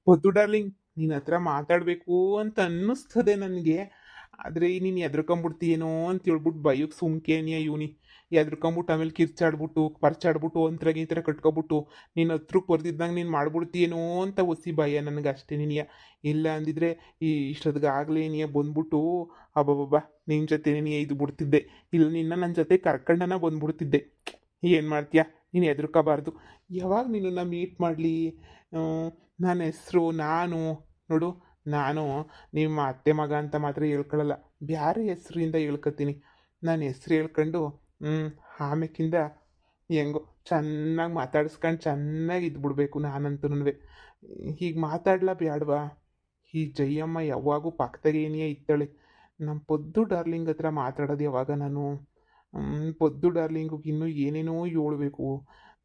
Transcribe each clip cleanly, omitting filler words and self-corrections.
ಪೊದ್ದು darling, ನಿನ್ನ ಹತ್ರ ಮಾತಾಡಬೇಕು ಅಂತ ಅನ್ನಿಸ್ತದೆ ನನಗೆ. ಆದರೆ ನೀನು ಎದ್ರಕೊಂಬಿಡ್ತೀಯೇನೋ ಅಂತ ಹೇಳ್ಬಿಟ್ಟು ಭಯಕ್ಕೆ ಸುಮ್ಕೇನಿಯ ಇವನಿ. ಎದ್ರಕೊಂಬಿಟ್ಟು ಆಮೇಲೆ ಕಿರ್ಚಾಡ್ಬಿಟ್ಟು ಪರ್ಚಾಡ್ಬಿಟ್ಟು ಒಂಥರ ಈ ಥರ ಕಟ್ಕೊಬಿಟ್ಟು ನಿನ್ನ ಹತ್ರಕ್ಕೆ ಬರ್ದಿದ್ದಂಗೆ ನೀನು ಮಾಡ್ಬಿಡ್ತೀಯೇನೋ ಅಂತ ಒಸಿ ಭಯ ನನಗೆ ಅಷ್ಟೇ ನೀನಿಯ. ಇಲ್ಲ ಅಂದಿದ್ರೆ ಇಷ್ಟೊತ್ತಿಗಾಗಲೇ ನೀ ಬಂದ್ಬಿಟ್ಟು ಅಬ್ಬಬ್ಬಬ್ಬ ನಿನ್ನ ಜೊತೆ ನೀ ಇದು ಬಿಡ್ತಿದ್ದೆ. ಇಲ್ಲ ನಿನ್ನ ನನ್ನ ಜೊತೆ ಕರ್ಕೊಂಡನ ಬಂದ್ಬಿಡ್ತಿದ್ದೆ. ಏನು ಮಾಡ್ತೀಯಾ, ನೀನು ಎದ್ರಕೋಬಾರ್ದು. ಯಾವಾಗ ನಿನ್ನನ್ನು ಮೀಟ್ ಮಾಡಲಿ? ನನ್ನ ಹೆಸರು ನಾನು ನೋಡು, ನಾನು ನಿಮ್ಮ ಅತ್ತೆ ಮಗ ಅಂತ ಮಾತ್ರ ಹೇಳ್ಕೊಳ್ಳಲ್ಲ, ಬೇರೆ ಹೆಸರಿಂದ ಹೇಳ್ಕೊತೀನಿ. ನಾನು ಹೆಸ್ರು ಹೇಳ್ಕೊಂಡು ಆಮೇಕಿಂದ ಹೆಂಗೋ ಚೆನ್ನಾಗಿ ಮಾತಾಡಿಸ್ಕೊಂಡು ಚೆನ್ನಾಗಿ ಇದ್ಬಿಡ್ಬೇಕು ನಾನಂತೂ. ಹೀಗೆ ಮಾತಾಡ್ಲಾ ಬೇಡವಾ? ಈ ಜಯಮ್ಮ ಯಾವಾಗೂ ಪಕ್ಕದಾಗೇನಿಯೇ ಇದ್ದಾಳೆ. ನಮ್ಮ ಪೊದ್ದು ಡಾರ್ಲಿಂಗ್ ಹತ್ರ ಮಾತಾಡೋದು ಯಾವಾಗ ನಾನು? ಪೊದ್ದು ಡಾರ್ಲಿಂಗು ಇನ್ನೂ ಏನೇನೋ ಹೇಳ್ಬೇಕು.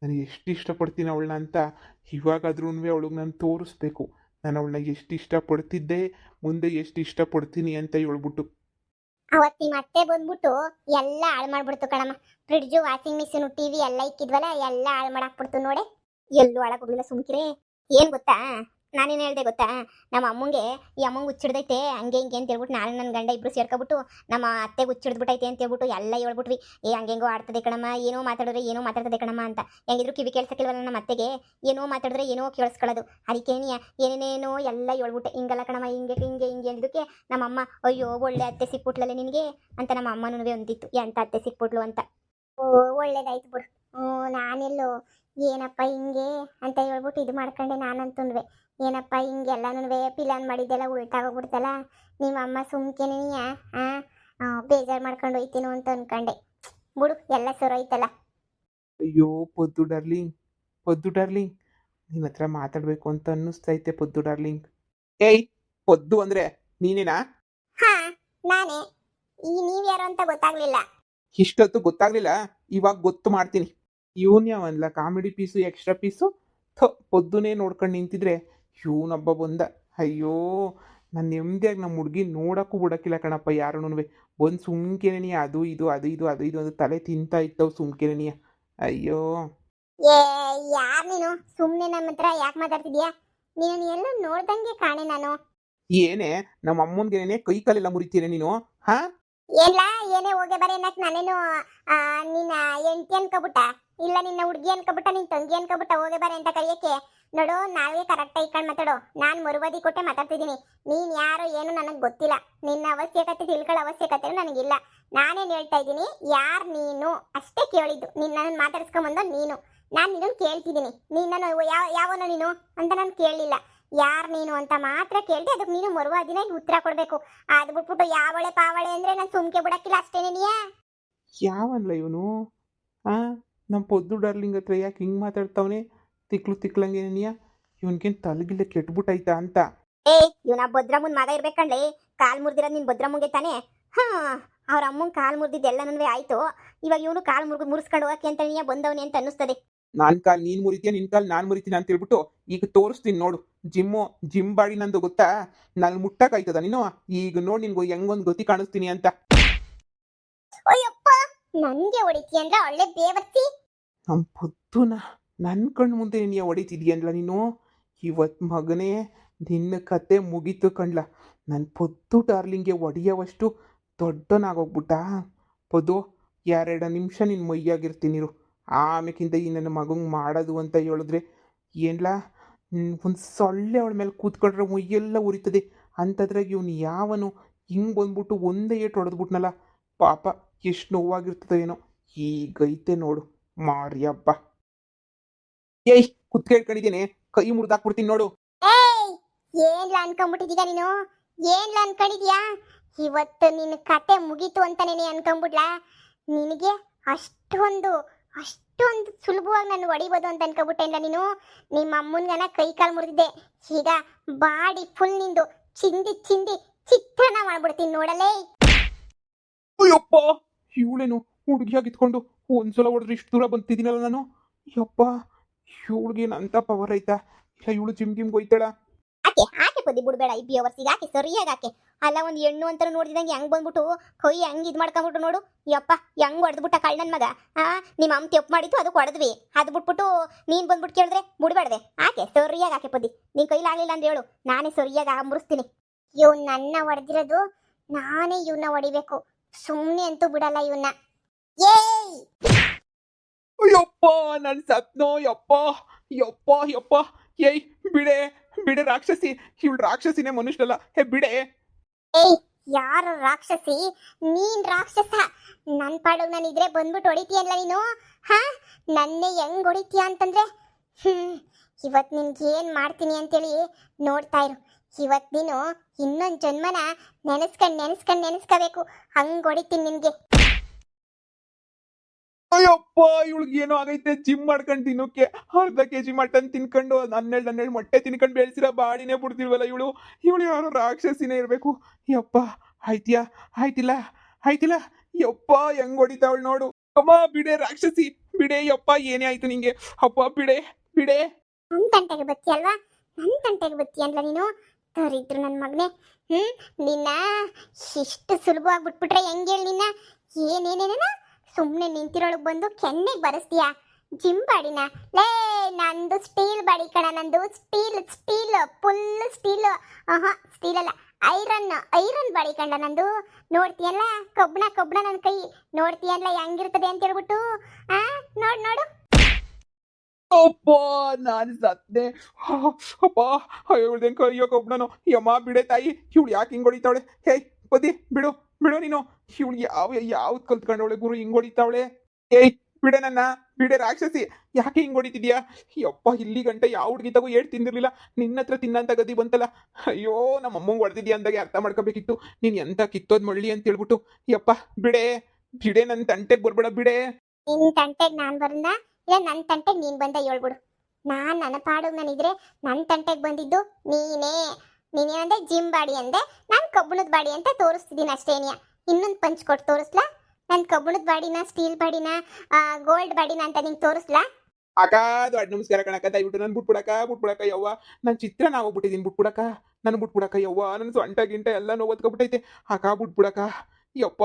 ನಾನು ಎಷ್ಟು ಇಷ್ಟಪಡ್ತೀನಿ ಅವಳನ್ನ ಅಂತ ಇವಾಗಾದ್ರೂ ಅವಳಿಗೆ ನಾನು ತೋರಿಸ್ಬೇಕು. ನಾನು ಅವಳನ್ನ ಎಷ್ಟು ಇಷ್ಟಪಡ್ತಿದ್ದೆ, ಮುಂದೆ ಎಷ್ಟು ಇಷ್ಟಪಡ್ತೀನಿ ಅಂತ ಹೇಳ್ಬಿಟ್ಟು. ಅವತ್ತು ನಿಮ್ಮ ಅತ್ತೆ ಬಂದ್ಬಿಟ್ಟು ಎಲ್ಲ ಹಾಳು ಮಾಡ್ಬಿಡ್ತು ಕಣಮ್ಮ. ಫ್ರಿಡ್ಜು, ವಾಷಿಂಗ್ ಮಿಷಿನ್, ಟಿವಿ ಎಲ್ಲ ಇಕ್ಕಿದ್ವಲ್ಲ, ಎಲ್ಲ ಹಾಳು ಮಾಡಾಕ್ಬಿಡ್ತು ನೋಡೆ. ಎಲ್ಲೂ ಹಾಳಾಗೋಗ್ಲಿಲ್ಲ, ಸುಮ್ಕಿರೆ. ಏನ್ ಗೊತ್ತಾ, ನಾನೇನು ಹೇಳ್ದೆ ಗೊತ್ತಾ, ನಮ್ಮ ಅಮ್ಮಂಗೆ ಈ ಅಮ್ಮಂಗೆ ಹುಚ್ಚಿಡ್ದೈತೆ ಹಂಗೆ ಹಿಂಗೆ ಅಂತ ಹೇಳ್ಬಿಟ್ಟು ನಾನು ನನ್ನ ಗಂಡ ಇಬ್ರು ಸೇರ್ಕೊಬಿಟ್ಟು ನಮ್ಮ ಅತ್ತೆಗೆ ಹುಚ್ಚಿಡ್ದ್ಬಿಟ್ಟೈತೆ ಅಂತ ಹೇಳ್ಬಿಟ್ಟು ಎಲ್ಲ ಹೇಳ್ಬಿಟ್ವಿ. ಹಂಗೆಂಗೋ ಆಡ್ತದೆ ಕಣಮ್ಮ, ಏನೋ ಮಾತಾಡಿದ್ರೆ ಏನೋ ಮಾತಾಡ್ತದೆ ಕಣಮ್ಮ ಅಂತ. ಹೆಂಗಿದ್ರು ಕಿವಿ ಕೇಳಿಸಕ್ಕಿಲ್ವಲ್ಲ ನಮ್ಮ ಅತ್ತೆಗೆ, ಏನೋ ಮಾತಾಡಿದ್ರೆ ಏನೋ ಕೇಳಿಸ್ಕೊಳ್ಳೋದು. ಅದಕ್ಕೇನಿಯ ಏನೇನೇನೋ ಎಲ್ಲ ಹೇಳ್ಬಿಟ್ಟೆ. ಹಿಂಗಲ್ಲ ಕಣಮ್ಮ, ಹಿಂಗೆ ಹಿಂಗೆ ಹಿಂಗೆ ಅಂದಿದ್ದಕ್ಕೆ ನಮ್ಮಮ್ಮ ಅಯ್ಯೋ ಒಳ್ಳೆ ಅತ್ತೆ ಸಿಕ್ಬಿಟ್ಲಲ್ಲ ನಿನಗೆ ಅಂತ ನಮ್ಮ ಅಮ್ಮನೂ ಅಂದಿತ್ತು, ಎಂತ ಅತ್ತೆ ಸಿಕ್ಬಿಟ್ಲು ಅಂತ. ಓ ಒಳ್ಳೇದಾಯ್ತು ಬಿಡು. ನಾನೆಲ್ಲೋ ಏನಪ್ಪ ಹಿಂಗೆ ಅಂತ ಹೇಳ್ಬಿಟ್ಟು ಇದು ಮಾಡ್ಕೊಂಡೆ ನಾನಂತುನ್ವೆ. ಏನಪ್ಪ ಹಿಂಗೆಲ್ಲನೂ ಪ್ಲಾನ್ ಮಾಡಿದ್ದೆಲ್ಲ ಉಲ್ಟಾಗೋಗ್ಬಿಡ್ತಲ್ಲ. ನಿಮ್ಮ ಅಮ್ಮ ಸುಮ್ಕೆನೆಯ ಬೇಜಾರು ಮಾಡ್ಕೊಂಡು ಹೋಯ್ತೀನೋ ಅಂತ ಅನ್ಕೊಂಡೆ. ಬಿಡು, ಎಲ್ಲ ಸರೋಯ್ತಲ್ಲ. ಅಯ್ಯೋ ಪೊದ್ದು ಡಾರ್ಲಿಂಗ್, ಪೊದ್ದು ಡಾರ್ಲಿಂಗ್, ನಿನ್ನ ಹತ್ರ ಮಾತಾಡಬೇಕು ಅಂತ ಅನ್ನಿಸ್ತೈತೆ ಪೊದ್ದು ಡಾರ್ಲಿಂಗ್. ಏಯ್, ಪೊದ್ದು ಅಂದರೆ ನೀನೇನಾ? ಹಾ, ನಾನೇ. ನೀವ್ಯಾರು ಅಂತ ಗೊತ್ತಾಗ್ಲಿಲ್ಲ. ಇಷ್ಟೊತ್ತು ಗೊತ್ತಾಗ್ಲಿಲ್ಲ, ಇವಾಗ ಗೊತ್ತು ಮಾಡ್ತೀನಿ. ಇವನ್ಯಾವನ್ಲ ಕಾಮಿಡಿ ಪೀಸು, ಎಕ್ಸ್ಟ್ರಾ ಪೀಸು. ಪೊದ್ದುನೇ ನೋಡ್ಕೊಂಡು ನಿಂತಿದ್ರೆ ಇವನೊಬ್ಬ ಬಂದ. ಅಯ್ಯೋ, ನಾನು ನೆಮ್ಮದಿಯಾಗಿ ನಮ್ಮ ಹುಡುಗಿ ನೋಡೋಕ್ಕೂ ಬಿಡೋಕ್ಕಿಲ್ಲ ಕಣಪ್ಪ ಯಾರೂ. ಬಂದು ಸುಮ್ಕೆನೆನಿಯ ಅದು ಇದು ಅದು ಇದು ಅದು ಇದು ಅದು ತಲೆ ತಿಂತಾ ಇತ್ತವು ಸುಮ್ಕೆನೆನಿಯ. ಅಯ್ಯೋ ಏ, ಯಾರು ನೀನು? ಸುಮ್ಮನೆ ನಮ್ಮ ಹತ್ರ ಯಾಕೆ ಮಾತಾಡ್ತಿದ್ಯಾ? ನೀನು ಎಲ್ಲೂ ನೋಡ್ದಂಗೆ ಕಾಣೆ ನಾನು. ಏನೇ ನಮ್ಮ ಅಮ್ಮನ್ಗೆನೇ ಕೈ ಕಾಲೆಲ್ಲ ಮುರಿತೀರ ನೀನು? ಹಾ, ಎಲ್ಲ ಏನೇ ಹೋಗೆ ಬರ ಅನ್ನಕ್ ನಾನೇನು ನಿನ್ನ ಹೆಂಡತಿ ಅನ್ಕೊಬಿಟ್ಟ? ಇಲ್ಲ ನಿನ್ನ ಹುಡುಗಿ ಅನ್ಕೊಬಿಟ್ಟ, ನಿನ್ ತಂಗಿ ಅನ್ಕೊಬಿಟ್ಟ ಹೋಗೆ ಬರ ಅಂತ ಕರೆಯಕ್ಕೆ? ನೋಡು, ನಾವೇ ಕರೆಕ್ಟ್ ಇಟ್ಕೊಂಡು ಮಾತಾಡೋ. ನಾನು ಮರುವಾದಿ ಕೊಟ್ಟೆ ಮಾತಾಡ್ತಿದ್ದೀನಿ. ನೀನ್ ಯಾರು ಏನು ನನಗೆ ಗೊತ್ತಿಲ್ಲ. ನಿನ್ನ ಅವಶ್ಯಕತೆ ತಿಳ್ಕೊಳ್ಳೋ ಅವಶ್ಯಕತೆ ನನಗಿಲ್ಲ. ನಾನೇನು ಹೇಳ್ತಾ ಇದ್ದೀನಿ, ಯಾರು ನೀನು ಅಷ್ಟೇ ಕೇಳಿದ್ದು. ನೀನು ನನ್ನ ಮಾತಾಡ್ಸ್ಕೊಂಬಂದು ನೀನು. ನಾನು ನಿನ್ನನ್ನು ಕೇಳ್ತಿದ್ದೀನಿ. ನೀನು ಯಾವನೋ ನೀನು ಅಂತ ನಾನು ಕೇಳಲಿಲ್ಲ. ಯಾರು ನೀನು ಅಂತ ಮಾತ್ರ ಕೇಳಿದೆ. ಅದಕ್ಕೆ ನೀನು ಮರುವಾದಿನ ಉತ್ತರ ಕೊಡಬೇಕು. ಅದು ಬಿಟ್ಬಿಟ್ಟು ಯಾವಳೆ ಪಾವಳೆ ಅಂದ್ರೆ ನಾನು ಸುಮ್ಕೆ ಬಿಡಕ್ಕಿಲ್ಲ ಅಷ್ಟೇನೇನಿಯಾ? ಯಾವನ್ಲ ಇವನು? ಹಾ, ನಮ್ಮ ಪೊದ್ದು ಡಾರ್ಲಿಂಗ್ ಹತ್ರ ಯಾಕೆ ಹಿಂಗೆ ಮಾತಾಡ್ತಾವನೆ? ತಿಕ್ಲಂಗೇನಿಯ? ಇವನ್ಗೇನು ತಲೆಗಿಲ್ಲ ಕೆಟ್ಬಿಟ್ಟೈತಾ ಅಂತ? ಏ, ಇವನ ಭದ್ರಮ್ಮನ ಮಗ ಇರ್ಬೇಕಂಡ್ಲಿ. ಕಾಲ್ ಮುರಿದಿರೋದು ನಿನ್ ಭದ್ರಮ್ಮಂಗೆ ತಾನೆ? ಹಾ, ಅವ್ರ ಅಮ್ಮಂಗೆ ಕಾಲ್ ಮುರಿದಿದ್ದೆಲ್ಲನೂ ಆಯ್ತು. ಇವಾಗ ಇವನು ಕಾಲ್ ಮುರಿಸ್ಕೊಂಡು ಹೋಗಕ್ಕೆ ಅಂತ ನೀ ಬಂದವನಿ ಅಂತ ಅನ್ನಿಸ್ತದೆ. ನಾನ್ ಕಾಲ್ ನೀನ್ ಮುರಿತೀಯ, ನಿನ್ ಕಾಲ್ ನಾನ್ ಮುರಿತೀನಿ ಅಂತ ಹೇಳ್ಬಿಟ್ಟು ಈಗ ತೋರಿಸ್ತೀನಿ ನೋಡು. ಜಿಮ್ ಬಾಡಿ ನಂದು ಗೊತ್ತಾ? ನಾನು ಮುಟ್ಟಕ್ಕಾಯ್ತದ ನೀನು? ಈಗ ನೋಡಿ ನಿನ್ಗೆ ಹೆಂಗೊಂದು ಗತಿ ಕಾಣಿಸ್ತೀನಿ ಅಂತ. ಅಯ್ಯಪ್ಪ, ನನ್ಗೆ ಹೊಡಿತಿ ಅಂದ್ರೆ ಒಳ್ಳೆ ಬೇವರ್ತಿ. ನಮ್ಮ ಪೊದ್ದುನ ನನ್ನ ಕಣ್ಣು ಮುಂದೆ ನೀನು ಹೊಡಿತಿದ್ಯಲ್ಲ ನೀನು. ಇವತ್ತು ಮಗನೇ ನಿನ್ನ ಕತೆ ಮುಗೀತು ಕಣ್ಲ. ನನ್ನ ಪೊದ್ದು ಡಾರ್ಲಿಂಗ್ಗೆ ಹೊಡೆಯೋವಷ್ಟು ದೊಡ್ಡನಾಗೋಗ್ಬಿಟ್ಟ. ಪೊದ್ದು, 2 ನಿಮಿಷ ನಿನ್ನ ಮೈಯಾಗಿರ್ತೀನಿರು. ಆಮೇಕಿಂತ ಈ ನನ್ನ ಮಗಂಗೆ ಮಾಡೋದು ಅಂತ ಹೇಳಿದ್ರೆ ಏನ್ಲ, ಒಂದು ಸೊಳ್ಳೆ ಅವಳ ಮೇಲೆ ಕೂತ್ಕೊಂಡ್ರೆ ಮೈಯೆಲ್ಲ ಉರಿತದೆ. ಅಂಥದ್ರಾಗ ಇವನು ಯಾವನು ಹಿಂಗೆ ಬಂದ್ಬಿಟ್ಟು ಒಂದೇ ಏಟು ಹೊಡೆದ್ಬಿಟ್ನಲ್ಲ. ಪಾಪ ಎಷ್ಟು ನೋವಾಗಿರ್ತದೆ ಏನೋ. ಈಗೈತೆ ನೋಡು ಮಾರಿ ಹಬ್ಬ. ಏಯ್, ಕುತ್ಕೇಳ್ಕೊಂಡಿದ್ದೀನಿ, ಕೈ ಮುರಿದಾಕ್ಬಿಡ್ತೀನಿ ನೋಡು. ಏಯ್, ಏನ್ಲ ಅನ್ಕೊಂಡ್ಬಿಟ್ಟಿದೀಗ ನೀನು? ಏನ್ಲ ಅನ್ಕೊಂಡಿದ್ಯಾ? ಇವತ್ತು ನಿನ್ನ ಕತೆ ಮುಗೀತು ಅಂತಾನೆ ಅನ್ಕೊಂಡ್ಬಿಡ್ಲಾ? ನಿನಗೆ ಅಷ್ಟೊಂದು ಸುಲಭವಾಗಿ ನಾನು ಹೊಡಿಬೋದು ಅಂತ ಅನ್ಕೊಂಡ್ಬಿಟ್ಟೆ ಇಲ್ಲ ನೀನು? ನಿಮ್ಮ ಅಮ್ಮನ್ಗನ ಕೈ ಕಾಲು ಮುರಿದಿದ್ದೆ. ಈಗ ಬಾಡಿ ಫುಲ್ ನಿಂದು ಚಿಂದಿ ಚಿತ್ರಾನ್ನ ಮಾಡ್ಬಿಡ್ತೀನಿ ನೋಡಲೇ. ಅಯ್ಯಪ್ಪ, ಇವಳೇನು ಹುಡುಗಿಯಾಗಿತ್ಕೊಂಡು ಒಂದ್ಸಲ ಹೊಡೆದ್ರೆ ಇಷ್ಟು ದೂರ ಬಂತಿದ್ದೀನಲ್ಲ ನಾನು. ಯಪ್ಪ, ಇವಳಿಗೇನು ಅಂತ ಪವರ್ ಐತಾ? ಇಲ್ಲ ಇವಳು ಜಿಮ್ಗೆ ಹೋಯ್ತಾಳ? ಆಕೆ ಹಾಕಿ ಪದಿ ಬಿಡ್ಬೇಡ ಈ ಬಿಯವರ್ಸಿಗೆ ಹಾಕಿ ಸರಿಯಾಗಿ ಹಾಕಿ. ಅಲ್ಲ ಒಂದು ಹೆಣ್ಣು ಅಂತ ನೋಡಿದಂಗೆ ಹೆಂಗ್ ಬಂದ್ಬಿಟ್ಟು ಕೈ ಹೆಂಗ್ ಇದು ಮಾಡ್ಕೊಂಬಿಟ್ಟು ನೋಡು ಯಪ್ಪ ಹೆಂಗ್ ಹೊಡೆದ್ಬಿಟ್ಟ ಕಳ್ಳನ ಮಗ. ನಿಮ್ಮ ಅಮ್ಮ ತೆಪ್ಪು ಮಾಡಿತ್ತು ಅದು ಹೊಡೆದ್ವಿ, ಅದು ಬಿಟ್ಬಿಟ್ಟು ನೀನು ಬಂದ್ಬಿಟ್ಟು ಕೇಳಿದ್ರೆ ಬಿಡ್ಬೇಡ್ದೆ ಹಾಕೆ ಸರಿಯಾಗಿ ಹಾಕಿ ಪದಿ. ನಿನ್ ಕೈಲಾಗಲಿಲ್ಲ ಅಂತ ಹೇಳು, ನಾನೇ ಸರಿಯಾಗಿ ಮುರಿಸ್ತೀನಿ. ಇವ್ ನನ್ನ ಹೊಡೆದಿರೋದು ನಾನೇ ಇವನ್ನ ಹೊಡಿಬೇಕು, ಸುಮ್ಮನೆ ಅಂತೂ ಬಿಡಲ್ಲ ಇವನ್ನ. ಏಯ್ ಯಪ್ಪ ನನ್ ಸತ್ನೋ ಯಪ್ಪ ಯಪ್ಪ ಯಪ್ಪ. ಏಯ್ ಬಿಡೆ ಬಿಡೆ ರಾಕ್ಷಸಿ, ಇವಳು ರಾಕ್ಷಸಿನೇ ಮನುಷ್ಯನಲ್ಲ. ಹೇ ಬಿಡೆ. ಏಯ್ ಯಾರು ರಾಕ್ಷಸಿ? ನೀನ್ ರಾಕ್ಷಸ. ನನ್ ಪಾಡಿಗೆ ನಾನು ಇದ್ರೆ ಬಂದ್ಬಿಟ್ಟು ಹೊಡಿತೀಯಲ್ಲ ನೀನು. ಹಾ ನನ್ನೇ ಹೆಂಗ್ ಹೊಡಿತೀಯ ಅಂತಂದ್ರೆ ಇವತ್ ನಿನ್ಗೆ ಏನ್ ಮಾಡ್ತೀನಿ ಅಂತೇಳಿ ನೋಡ್ತಾ ಇರು. ಇವತ್ ನೀನು ಇನ್ನೊಂದ್ ಜನ್ಮನ ನೆನೆಸ್ಕೋಬೇಕು, ಹಂಗ್ ಹೊಡಿತೀನಿ ನಿನ್ಗೆ. ಅಯ್ಯಪ್ಪ ಇವಳಿಗೆ ಏನೋ ಆಗೈತೆ, ಜಿಮ್ ಮಾಡ್ಕೊಂಡು ತಿನ್ನೋಕೆ ಅರ್ಧ ಕೆಜಿ ಮಟನ್ ತಿನ್ಕೊಂಡು 12 ಮೊಟ್ಟೆ ತಿನ್ಕೊಂಡು ಬೆಳೆಸಿರೋ ಬಾಡಿನೇ ಬಿಡ್ತಿಲ್ವಲ್ಲ ಇವಳು ಯಾರೋ ರಾಕ್ಷಸಿನೇ ಇರಬೇಕು. ಯಪ್ಪ ಆಯ್ತಿಲ್ಲ ಯಪ್ಪ ಹೆಂಗ್ ಹೊಡಿತಾವಳು ನೋಡು. ಅಮ್ಮ ಬಿಡೆ ರಾಕ್ಷಸಿ ಬಿಡೆ. ಯಪ್ಪ ಏನೇ ಆಯ್ತು ನಿಂಗೆ? ಅಪ್ಪ ಬಿಡೆ. ನನ್ ತಂಟೆಗೆ ಬತ್ತಿ ಅಲ್ವಾ? ನನ್ ತಂಟೆಗೆ ಬತ್ತಿ ಅಲ್ವಾ ನೀನು? ತರಿದ್ರು ನನ್ನ ಮಗನೇ. ನಿನ್ನ ಇಷ್ಟು ಸುಲಭವಾಗಿ ಬಿಟ್ಬಿಟ್ರೆ ಹೆಂಗೆ ಹೇಳಿ? ನಿನ್ನ ಏನೇನೇನ ಸುಮ್ಮನೆ ನಿಂತಿರೋಳಗೆ ಬಂದು ಕೆನ್ನೆಗೆ ಬರೆಸ್ತೀಯಾ ಜಿಮ್ ಬಾಡಿನ? ಲೇ ನಂದು ಸ್ಟೀಲ್ ಬಾಡಿ ಕಣ, ನಂದು ಸ್ಟೀಲ್ ಫುಲ್ ಸ್ಟೀಲ್. ಸ್ಟೀಲ್ ಅಲ್ಲ, ಐರನ್ ಬಾಡಿ ಕಂಡ ನಂದು. ನೋಡ್ತೀಯಲ್ಲ ಕಬ್ಬಣ ನನ್ನ ಕೈ ನೋಡ್ತೀಯಲ್ಲ ಹೆಂಗಿರ್ತದೆ ಅಂತ ಹೇಳ್ಬಿಟ್ಟು. ನೋಡು ಅಪ್ಪ ನಾನು ಸತ್ನೆ. ಅಪ್ಪ ಇವಳ್ದೇನ್ ಕೈಯೋ ಕಬ್ಬಣನು. ಯಮ್ಮ ಬಿಡೆ ತಾಯಿ, ಇವಳು ಯಾಕೆ ಹಿಂಗ್ ಹೊಡಿತಾವಳೆ? ಹೇಯ್ ಬದಿ ಬಿಡು ನೀನು. ಇವಳು ಯಾವ್ದು ಕಲ್ತ್ಕೊಂಡವಳೆ ಗುರು ಹಿಂಗ್ ಹೊಡಿತಾವಳೆ? ಏಯ್ ಬಿಡೆ ರಾಕ್ಷಸಿ, ಯಾಕೆ ಹಿಂಗ್ ಹೊಡಿತಿದ್ಯಾ? ಯಪ್ಪ ಇಲ್ಲಿ ಗಂಟೆ ಯಾವ ಹುಡುಗಿ ತಗೋ ಏಟ್ ತಿಂದಿರ್ಲಿಲ್ಲ, ನಿನ್ನ ಹತ್ರ ತಿನ್ನಂತ ಗದಿ ಬಂತಲ್ಲ. ಅಯ್ಯೋ ನಮ್ಮ ಅಮ್ಮಂಗೆ ಹೊಡೆದಿದ್ಯಾ ಅಂದಾಗೆ ಅರ್ಥ ಮಾಡ್ಕೋಬೇಕಿತ್ತು ನೀನ್ ಎಂತ ಕಿತ್ತೋದ್ ಮಳ್ಳಿ ಅಂತ ಹೇಳ್ಬಿಟ್ಟು. ಯಪ್ಪ ಬಿಡೆ ನನ್ನ ತಂಟೆಗೆ ಬರ್ಬೇಡ ಬಿಡೆ. ನಿನ್ ತಂಟೆಗೆ ನಾನ್ ಬಂದ ಇಲ್ಲ ನನ್ನ ತಂಟೆಗೆ ನೀನ್ ಬಂದ ಹೇಳ್ಬಿಡು. ನನ್ನ ಪಾಡಿಗೆ ನಾನಿದ್ರೆ ನನ್ನ ತಂಟೆಗೆ ಬಂದಿದ್ದು ನೀನೇನಂದೆ ಜಿಮ್ ಬಾಡಿ ಅಂದೆ, ನಾನು ಕಬ್ಬಣದ ಬಾಡಿ ಅಂತ ತೋರಿಸ್ತಿದ್ದೀನಿ ಅಷ್ಟೇನಿಯ. ಇನ್ನೊಂದು ಪಂಚ್ ಕೊಟ್ಟು ತೋರಿಸ್ಲಾ? ನನ್ನ ಕಬ್ಬಣದ ಬಾಡಿನ, ಸ್ಟೀಲ್ ಬಾಡಿನ, ಗೋಲ್ಡ್ ಬಾಡಿನ ಅಂತ ನಿಂಗೆ ತೋರಿಸ್ಲಾ? ಅಕ್ಕ ದೊಡ್ಡ ನಮಸ್ಕಾರ ಕಣಕ್ಕ. ದಯವಿಟ್ಟು ನಾನು ಬಿಟ್ಬಿಡಕ ಯವ್ವ. ನಾನು ಚಿತ್ರ ನಾವು ಹೋಗ್ಬಿಟ್ಟಿದ್ದೀನಿ, ಬಿಟ್ಬಿಡಕ ಯವ್ವ. ನನ್ನ ಸೊಂಟ ಗಿಂಟ ಎಲ್ಲ ನೋವತ್ಕೊಬಿಟ್ಟೈತೆ ಅಕ್ಕ. ಬಿಟ್ಬಿಡಕ ಯಪ್ಪ.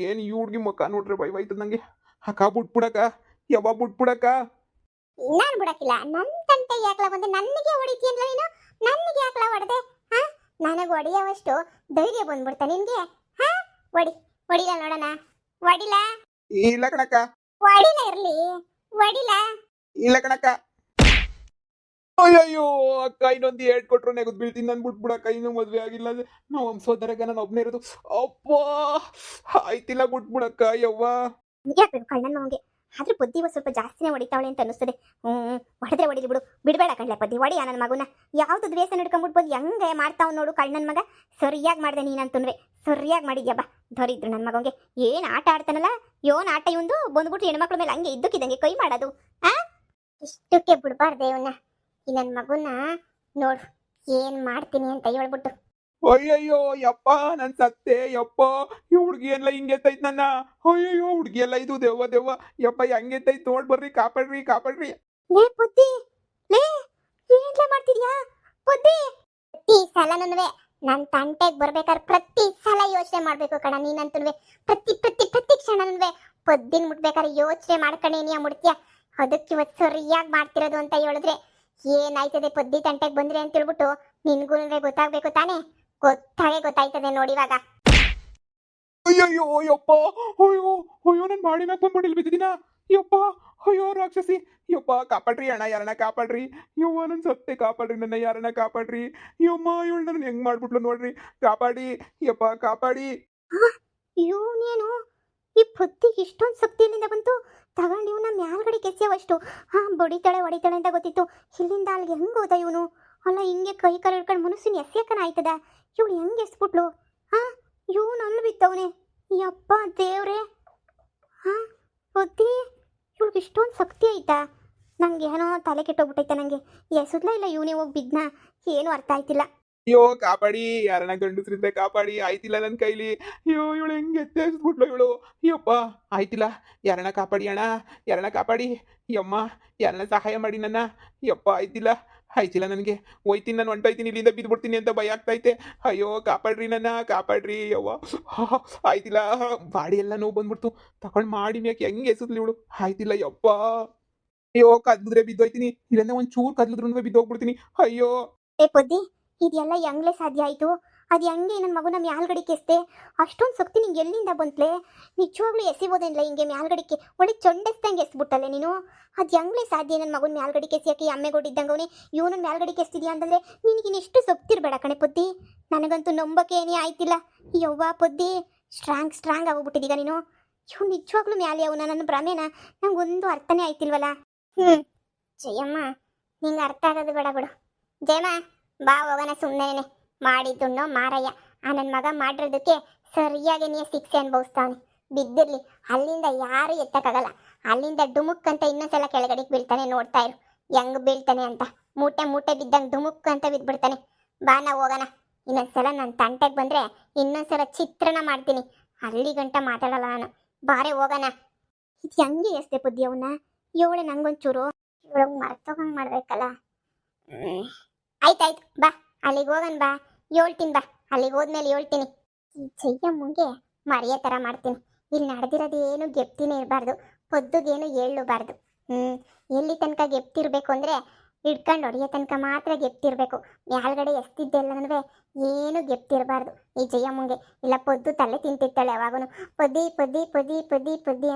ಏನು ಈ ಹುಡ್ಗಿ ಮುಖ ನೋಡ್ರೆ ಭಯವಾಯ್ತದ ನಂಗೆ. ಅಕ್ಕ ಬಿಟ್ಬಿಡಕ ಯವ್ವ, ಬಿಟ್ಬಿಡಕ. ನಾನು ಬಿಡಕ್ಕಿಲ್ಲ. ನನ್ನ ತಂಟೆ ಯಾಕಲ ಬಂದೆ? ನನಗೆ ಹೊಡಿತೀಯಲ್ಲ ನೀನು? ನನಗೆ ಯಾಕಲ ಹೊಡೆದೆ? ನನಗೆ ಹೊಡೆಯೋವಷ್ಟು ಧೈರ್ಯ ಬಂದ್ಬಿಡ್ತಾ ನಿನ್ಗೆ? ಹೊಡಿಲ ನೋಡೋಣ. ಹೊಡಿಲ ಇಲ್ಲ ಕಣಕ್ಕ. ಹೊಡಿಲ ಇಲ್ಲ ಕಣಕ್ಕ. ಅಯ್ಯಯ್ಯೋ ಅಕ್ಕ, ಇನ್ನೊಂದು ಏಟ್ ಕೊಟ್ರು ನೆಗದ್ ಬೀಳ್ತೀನಿ. ನಾನು ಬಿಟ್ಬಿಡಕ್ಕ. ಇನ್ನೂ ಮದ್ವೆ ಆಗಿಲ್ಲ, ನಾವು ವಂಶೋದ್ಧರಗ ನಾನು ಒಬ್ಬನೇ ಇರೋದು. ಅಪ್ಪ ಆಯ್ತಿಲ್ಲ, ಬಿಟ್ಬಿಡಕ್ಕ ಯವ್ವ. ಯಾಕೆ ಕಣ್ಣನ್ ಮಗನಿಗೆ ಆದ್ರೂ ಬುದ್ಧಿ ಸ್ವಲ್ಪ ಜಾಸ್ತಿನೇ ಹೊಡಿತಾವಳೆ ಅಂತ ಅನಿಸ್ತದೆ. ಹೊಡೆದ್ರೆ ಹೊಡಿಲಿ ಬಿಡು, ಬಿಡಬೇಡ ಕಣ್ಲೆ ಬದ್ದಿ. ಹೊಡಿಯ ನನ್ನ ಮಗುನ. ಯಾವ್ದು ದ್ವೇಷ ಹಿಡ್ಕೊಂಡ್ಬಿಟ್ಬೋದು ಹೆಂಗೆ ಮಾಡ್ತಾವ್ ನೋಡು ಕಣ್ಣನ್ ಮಗ. ಸರಿಯಾಗಿ ಮಾಡಿದೆ ನೀನಂತಂದ್ರೆ, ಸರಿಯಾಗಿ ಮಾಡಿದ್ಯಬ್ಬ. ಧರಿದ್ರು ನನ್ನ ಮಗಂಗೆ. ಏನು ಆಟ ಆಡ್ತಾನಲ್ಲ, ಯೋನ್ ಆಟ ಇವಂದು ಬಂದ್ಬಿಟ್ಟು ಹೆಣ್ಮಕ್ಳ ಮೇಲೆ ಹಂಗೆ ಇದ್ದಕ್ಕಿದ್ದಂಗೆ ಕೈ ಮಾಡೋದು. ಇಷ್ಟಕ್ಕೆ ಬಿಡಬಾರ್ದೆ ಇವನ್ನ. ಈ ನನ್ನ ಮಗುನ ನೋಡು ಏನ್ ಮಾಡ್ತೀನಿ ಅಂತ ಹೇಳ್ಬಿಟ್ಟು. ಅಯ್ಯಯ್ಯೋ ಯಪ್ಪ ನನ್ ಸತ್ತೆ ಯಪ್ಪ. ಈ ಹುಡ್ಗಿ ಎಲ್ಲ ಹಿಂಗೆತ್ತೈತ್ ನನ್ನ. ಅಯ್ಯಯ್ಯೋ ಹುಡ್ಗಿ ಎಲ್ಲ ಇದು ದೆವ್ವ ಯಪ್ಪ ಹೆಂಗೆತ್ತೈತ್ ನೋಡ್ ಬರ್ರಿ, ಕಾಪಾಡ್ರಿ. ಲೇ ಬುದ್ಧಿ, ಲೇ ಏನ್ಲೇ ಮಾಡ್ತಿದ್ಯಾ ಬುದ್ಧಿ? ಪ್ರತಿ ಸಲನೂ ನನ್ ತಂಟೆಗೆ ಬರ್ಬೇಕಾದ್ರೆ ಪ್ರತಿ ಸಲ ಯೋಚನೆ ಮಾಡ್ಬೇಕು ಕಣ ನೀನಂತೂ. ಪ್ರತಿ ಕ್ಷಣನೂ ಪದ್ದಿನ ಮುಟ್ಬೇಕಾದ್ರೆ ಯೋಚನೆ ಮಾಡ್ಕೊಂಡೇನಿಯ ಮುಡ್ತೀಯ. ಅದಕ್ಕೆ ಇವತ್ತು ಸರಿಯಾಗಿ ಮಾಡ್ತಿರೋದು ಅಂತ ಹೇಳಿದ್ರೆ ಏನಾಯ್ತದೆ ಪದ್ದಿ ತಂಟೆಗೆ ಬಂದ್ರೆ ಅಂತ ಹೇಳ್ಬಿಟ್ಟು ನಿನ್ಗೂ ಗೊತ್ತಾಗ್ಬೇಕು ತಾನೇ? ಗೊತ್ತಾಯ್ತದೆ ನೋಡಿವಾಗ. ಅಯ್ಯಯ್ಯೋ ಯಪ್ಪ. ಅಯ್ಯೋ ನನ್ ಮಾಡಿ ಮ್ಯಾಗ ಬಂದ್ಬಿಟ್ಟಿಲ್ ಬಿದ್ದಿದ್ದೀನ ಯಪ್ಪ. ಅಯ್ಯೋ ರಾಕ್ಷಸಿ ಯಪ್ಪ, ಕಾಪಾಡ್ರಿ ಅಣ್ಣ, ಯಾರನ್ನ ಕಾಪಾಡ್ರಿ ಯವ್ವ. ನನ್ ಸತ್ತೆ ಕಾಪಾಡ್ರಿ, ನನ್ನ ಯಾರನ್ನ ಕಾಪಾಡ್ರಿ ಯಮ್ಮ. ಇವಳು ನನ್ನ ಹೆಂಗ್ ಮಾಡ್ಬಿಟ್ಲು ನೋಡ್ರಿ, ಕಾಪಾಡಿ ಯಪ್ಪ, ಕಾಪಾಡಿ. ಇವನೇನು ಈ ಬುದ್ಧಿಗೆ ಇಷ್ಟೊಂದು ಶಕ್ತಿಯಿಂದ ಬಂತು? ತಗೊಂಡು ಇವನ ಮ್ಯಾಲ್ಗಡೆ ಕೆಸೆಯವಷ್ಟು. ಹೊಡಿತಾಳೆ ಅಂತ ಗೊತ್ತಿತ್ತು. ಇಲ್ಲಿಂದ ಅಲ್ಲಿಗೆ ಹೆಂಗ್ ಹೋದ ಇವನು? ಅಲ್ಲ ಹಿಂಗೆ ಕೈ ಕಾಲು ಹಿಡ್ಕೊಂಡು ಮನುಷ್ಯನ ಎಸ್ಯಕನ ಆಯ್ತದ? ಇವಳು ಹೆಂಗೆ ಎಸ್ಬಿಟ್ಲು? ಇವನು ಅಲ್ಲಿ ಬಿತ್ತವನೆ. ಯಪ್ಪ ದೇವ್ರೆ. ಬುದ್ಧಿ ಇವಳಿಗೆ ಇಷ್ಟೊಂದು ಶಕ್ತಿ ಆಯ್ತಾ? ನಂಗೆ ಏನೋ ತಲೆ ಕೆಟ್ಟೋಗ್ಬಿಟ್ಟೈತೆ. ನನಗೆ ಎಸುದ್ಲ ಇಲ್ಲ ಇವನೇ ಹೋಗಿ ಬಿದ್ನ, ಏನು ಅರ್ಥ ಆಯ್ತಿಲ್ಲ. ಅಯ್ಯೋ ಕಾಪಾಡಿ, ಯಾರನ್ನ ಗಂಡಸ್ರಿಂದ ಕಾಪಾಡಿ. ಆಯ್ತಿಲ್ಲ ನನ್ನ ಕೈಲಿ. ಅಯ್ಯೋ ಇವಳು ಹೆಂಗೆ ಎತ್ತೇಸ್ಬಿಟ್ಲು ಇವಳು ಯಪ್ಪ. ಆಯ್ತಿಲ್ಲ, ಯಾರನ್ನ ಕಾಪಾಡಿ ಅಣ್ಣ, ಯಾರನ್ನ ಕಾಪಾಡಿ ಯಮ್ಮ. ಯಾರನ್ನ ಸಹಾಯ ಮಾಡಿ ನನ್ನ ಯಪ್ಪ. ಆಯ್ತಿಲ್ಲ ನನಗೆ. ಹೋಯ್ತೀನಿ, ನಾನು ಹೊಂಟೋಯ್ತೀನಿ, ಇಲ್ಲಿಂದ ಬಿದ್ದುಬಿಡ್ತೀನಿ ಅಂತ ಭಯ ಆಗ್ತೈತೆ. ಅಯ್ಯೋ ಕಾಪಾಡ್ರಿ, ನನ್ನ ಕಾಪಾಡ್ರಿ ಯವ್ವ. ಆಯ್ತಿಲ್ಲ, ಬಾಡಿ ಎಲ್ಲ ನೋವು ಬಂದ್ಬಿಡ್ತು. ತಗೊಂಡು ಮಾಡಿ ಮ್ಯಾಕೆ ಹೆಂಗೆ ಎಸದ್ಲಿ ಇವಳು. ಆಯ್ತಿಲ್ಲ ಯಪ್ಪ. ಅಯ್ಯೋ ಕದ್ದಿದ್ರೆ ಬಿದ್ದೋಯ್ತೀನಿ, ಇಲ್ಲಂದ್ರೆ ಒಂಚೂರು ಕದ್ಲಿದ್ರು ಬಿದ್ದೋಗ್ಬಿಡ್ತೀನಿ. ಅಯ್ಯೋ ಏ ಪೊದ್ದಿ, ಇದೆಲ್ಲ ಹೆಂಗ್ಲೆ ಸಾಧ್ಯ ಆಯ್ತು? ಅದು ಹೆಂಗೆ ನನ್ನ ಮಗುನ ಮ್ಯಾಲ್ಗಡಿಕೆ ಎಸ್ದೆ? ಅಷ್ಟೊಂದು ಶಕ್ತಿ ನಿಂಗೆ ಎಲ್ಲಿಂದ ಬಂತ್ಲೆ? ನಿಜವಾಗ್ಲೂ ಎಸಿಬೋದೇನಿಲ್ಲ ಹಿಂಗೆ ಮ್ಯಾಲ್ಗಡಿಕೆ? ಒಳ್ಳೆ ಚೊಂಡೆಸ್ದಂಗೆ ಎಸ್ಬಿಟ್ಟಲ್ಲ ನೀನು. ಅದು ಹೆಂಗ್ಲೆ ಸಾಧ್ಯ ನನ್ನ ಮಗುನ ಮ್ಯಾಲ್ಗಡಿಕೆ ಎಸಿಯಾಕೆ? ಅಮ್ಮೆಗೊಡಿದ್ದಂಗೆ ಅವನೇ ಇವನು ಮ್ಯಾಲ್ಗಡಿಕೆ ಎಸ್ತಿದ್ಯಾ ಅಂತಂದ್ರೆ ನಿನಗಿನ ಎಷ್ಟು ಸೊಪ್ತಿರ್ಬೇಡ ಕಣೆ ಪೊದ್ದಿ. ನನಗಂತೂ ನಂಬಕ್ಕೆ ಏನೇ ಆಯ್ತಿಲ್ಲ. ಯವ್ವ ಪೊದ್ದಿ, ಸ್ಟ್ರಾಂಗ್ ಆಗೋಗ್ಬಿಟ್ಟಿದೀಗ ನೀನು. ಇವ್ನು ನಿಜವಾಗ್ಲೂ ಮ್ಯಾಲೆ ಅವನ ನನ್ನ ಭ್ರಮೆನ? ನಂಗೊಂದು ಅರ್ಥನೇ ಆಯ್ತಿಲ್ವಲ್ಲ. ಜಯಮ್ಮ, ನಿಂಗೆ ಅರ್ಥ ಆಗೋದು ಬೇಡ ಬಿಡು. ಜಯಮ್ಮ ಬಾ ಹೋಗೋಣ, ಸುಮ್ಮನೆ ಮಾಡಿದ್ದುಣ್ಣೋ ಮಾರಯ್ಯ. ಆ ನನ್ನ ಮಗ ಮಾಡಿರೋದಕ್ಕೆ ಸರಿಯಾಗಿ ನೀ ಶಿಕ್ಷೆ ಅನುಭವಿಸ್ತಾವನೆ. ಬಿದ್ದಿರ್ಲಿ, ಅಲ್ಲಿಂದ ಯಾರು ಎತ್ತಕ್ಕಾಗಲ್ಲ. ಅಲ್ಲಿಂದ ಡುಮುಕ್ ಅಂತ ಇನ್ನೊಂದ್ಸಲ ಕೆಳಗಡೆಗೆ ಬೀಳ್ತಾನೆ, ನೋಡ್ತಾ ಇರು ಹೆಂಗ್ ಬೀಳ್ತಾನೆ ಅಂತ. ಮೂಟೆ ಬಿದ್ದಂಗೆ ಡುಮುಕ್ ಅಂತ ಬಿದ್ಬಿಡ್ತಾನೆ. ಬಾ ನಾವು ಹೋಗೋಣ. ಇನ್ನೊಂದ್ಸಲ ನನ್ನ ತಂಟೆಗೆ ಬಂದ್ರೆ ಇನ್ನೊಂದ್ಸಲ ಚಿತ್ರಣ ಮಾಡ್ತೀನಿ. ಅಲ್ಲಿ ಗಂಟ ಮಾತಾಡಲ್ಲ ನಾನು. ಬಾರೆ ಹೋಗೋಣ. ಇದು ಹೆಂಗೆ ಎಸ್ತೆ ಬುದ್ಧಿ ಅವನ್ನ? ಇವಳೆ ನಂಗೊಂಚೂರು ಇವಳಂಗೆ ಮರ್ತೋಗಂಗೆ ಮಾಡ್ಬೇಕಲ್ಲ. ಆಯ್ತಾಯ್ತು ಬಾ, ಅಲ್ಲಿಗೆ ಹೋಗೋಣ ಬಾ. ಹೇಳ್ತೀನಿ ಬಾ, ಅಲ್ಲಿಗೆ ಹೋದ್ಮೇಲೆ ಹೇಳ್ತೀನಿ. ಈ ಜಯ್ಯಮ್ಮಂಗೆ ಮರೆಯೋ ಥರ ಮಾಡ್ತೀನಿ. ಇಲ್ಲಿ ನಡೆದಿರೋದೇನು ಗೆಪ್ತಿನೇ ಇರಬಾರ್ದು, ಪೊದ್ದುಗೇನು ಹೇಳಬಾರ್ದು. ಎಲ್ಲಿ ತನಕ ಗೆಪ್ತಿರ್ಬೇಕು ಅಂದರೆ ಹಿಡ್ಕೊಂಡು ಹೊಡೆಯೋ ತನಕ ಮಾತ್ರ ಗೆಪ್ತಿರ್ಬೇಕು. ಮ್ಯಾಲ್ಗಡೆ ಎಸ್ತಿದ್ದೆಲ್ಲನೂ ಏನು ಗೆಪ್ತಿರಬಾರ್ದು ಈ ಜಯಮ್ಮಂಗೆ. ಇಲ್ಲ ಪೊದ್ದು ತಲೆ ತಿಂತಿರ್ತಾಳೆ ಯಾವಾಗೂ. ಪೊದ್ದಿ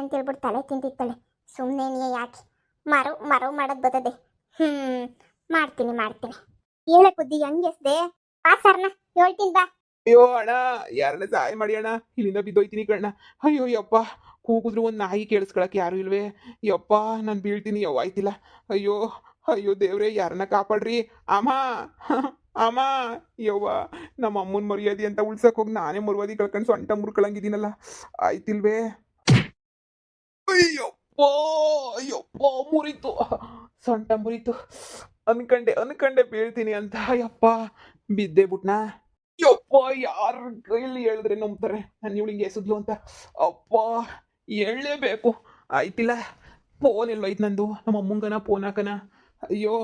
ಅಂತ ಹೇಳ್ಬಿಟ್ಟು ತಲೆ ತಿಂತಿರ್ತಾಳೆ. ಸುಮ್ಮನೆ ನೀ ಯಾಕೆ ಮರವು ಮಾಡೋದು ಬರ್ತದೆ. ಮಾಡ್ತೀನಿ. ಹೇಳೆ ಬುದ್ಧಿ ಹೆಂಗೆ ಎಸ್ದೆ? ಬಾ ಸರ್ನ ಹೇಳ್ತೀನಿ ಬಾ. ಅಯ್ಯೋ ಅಣ್ಣ, ಯಾರನ್ನ ಸಹಾಯ ಮಾಡಿ ಅಣ್ಣ, ಇಲ್ಲಿಂದ ಬಿದ್ದೋಯ್ತೀನಿ ಕಣ್ಣ. ಅಯ್ಯೋ ಯಪ್ಪ, ಕೂಗಿದ್ರು ಒಂದು ನಾಯಿ ಕೇಳಿಸ್ಕೊಳಕ್ಕೆ ಯಾರು ಇಲ್ವೇ? ಯಪ್ಪ ನಾನು ಬೀಳ್ತೀನಿ, ಯವ್ವ ಆಯ್ತಿಲ್ಲ. ಅಯ್ಯೋ ದೇವ್ರೆ, ಯಾರನ್ನ ಕಾಪಾಡ್ರಿ. ಅಮ್ಮ ಅಮ್ಮ, ಯವ್ವ ನಮ್ಮ ಅಮ್ಮನ ಮರ್ಯಾದೆ ಅಂತ ಉಳ್ಸಕ್ ಹೋಗಿ ನಾನೇ ಮರ್ಯಾದೆ ಕಳ್ಕೊಂಡು ಸೊಂಟ ಮುರ್ಕೊಳಂಗಿದ್ದೀನಲ್ಲ. ಆಯ್ತಿಲ್ವೇ? ಅಯ್ಯಪ್ಪ ಮುರಿತು, ಸೊಂಟ ಮುರಿತು. ಅನ್ಕಂಡೆ ಬೀಳ್ತೀನಿ ಅಂತ. ಯಪ್ಪ ಬಿದ್ದೆ ಬಿಟ್ನಾ. ಯಪ್ಪ, ಯಾರ ಕೈಯಲ್ಲಿ ಹೇಳಿದ್ರೆ ನಂಬ್ತಾರೆ ನಾನು ಇವಳಿಗೆ ಎಸದ್ಲು ಅಂತ? ಅಪ್ಪ ಹೇಳಲೇಬೇಕು. ಆಯ್ತಿಲ್ಲ, ಫೋನ್ ಎಲ್ಲೋಯ್ತು ನಂದು, ನಮ್ಮ ಅಮ್ಮಂಗನ ಫೋನ್ ಹಾಕನ. ಅಯ್ಯೋ